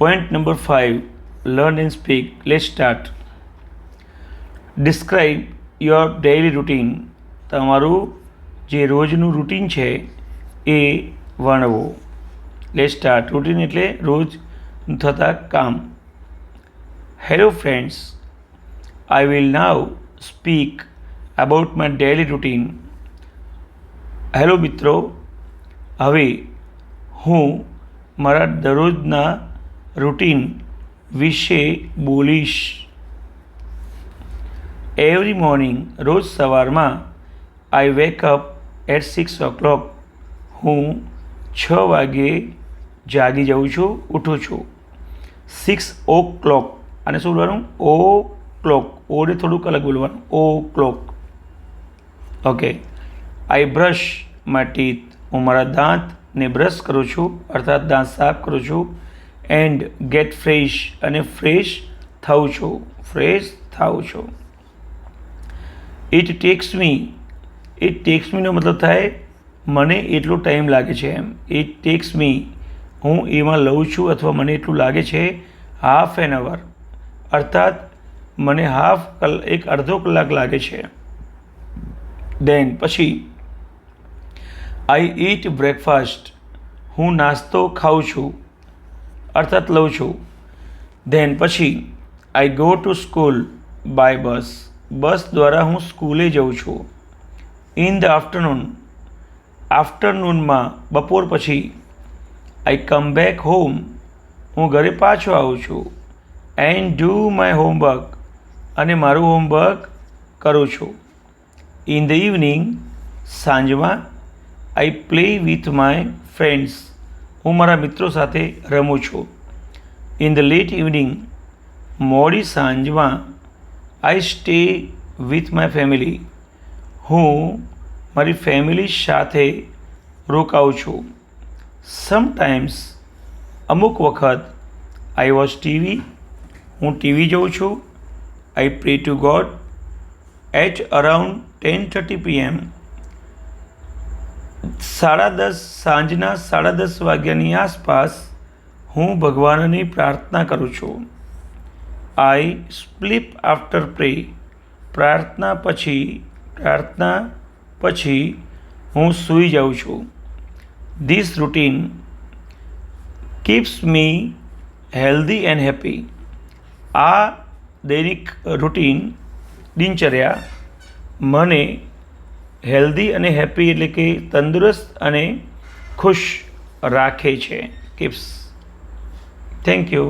Point number 5, learn and speak. Let's start. Describe your daily routine. તમારું જે રોજનું routine છે એ વર્ણવો. Let's start. રૂટીન એટલે રોજ થતા કામ. Hello friends, I will now speak about my daily routine. હેલો મિત્રો, હવે હું મારા દરરોજના રૂટીન વિશે બોલીશ. એવરી મોર્નિંગ, રોજ સવારમાં આઈ વેક અપ એટ 6 o'clock. હું 6 વાગે જાગી જાઉં છું, ઉઠું છું. 6 o'clock. આને શું બોલવાનું? ઓ ક્લોક. ઓને થોડુંક અલગ બોલવાનું. O'clock. Okay. I brush my teeth. હું મારા દાંતને બ્રશ કરું છું, અર્થાત દાંત સાફ કરું છું. એન્ડ ગેટ ફ્રેશ, અને ફ્રેશ થાઉં છું. ઇટ ટેક્સ મીનો મતલબ થાય મને એટલો ટાઈમ લાગે છે એમ. ઇટ ટેક્સ મી, હું એમાં લઉં છું અથવા મને એટલું લાગે છે હાફ એન અવર, અર્થાત મને એક અડધો કલાક લાગે છે. દેન પછી આઈ ઈટ બ્રેકફાસ્ટ. હું નાસ્તો ખાઉં છું, અર્થાત લઉં છું. દેન પછી I go to school by bus. Bus દ્વારા હું સ્કૂલે જાઉં છું. ઇન ધ આફ્ટરનૂનમાં, બપોર પછી આઈ કમ બેક હોમ. હું ઘરે પાછો આવું છું. એન્ડ ડુ માય હોમવર્ક, અને મારું હોમવર્ક કરું છું. ઇન ધ ઇવનિંગ, સાંજમાં I play with my friends. હું મારા મિત્રો સાથે રમું છું. ઇન ધ લેટ ઇવનિંગ, મોડી સાંજમાં I stay with my family. હું મારી ફેમિલી સાથે રોકાઉં છું. સમટાઈમ્સ, અમુક વખત આઈ વોચ ટીવી. હું ટીવી જોઉં છું. I pray to God at around 10:30 PM. સાંજના 10:30 વાગ્યાની આસપાસ હું ભગવાનની પ્રાર્થના કરું છું. આઈ સ્લીપ આફ્ટર પ્રે. પ્રાર્થના પછી હું સૂઈ જાઉં છું. This routine keeps me healthy and happy. આ દૈનિક રૂટીન, દિનચર્યા મને હેલ્ધી અને હેપી એટલે કે તંદુરસ્ત અને ખુશ રાખે છે. કીપ્સ. Thank you.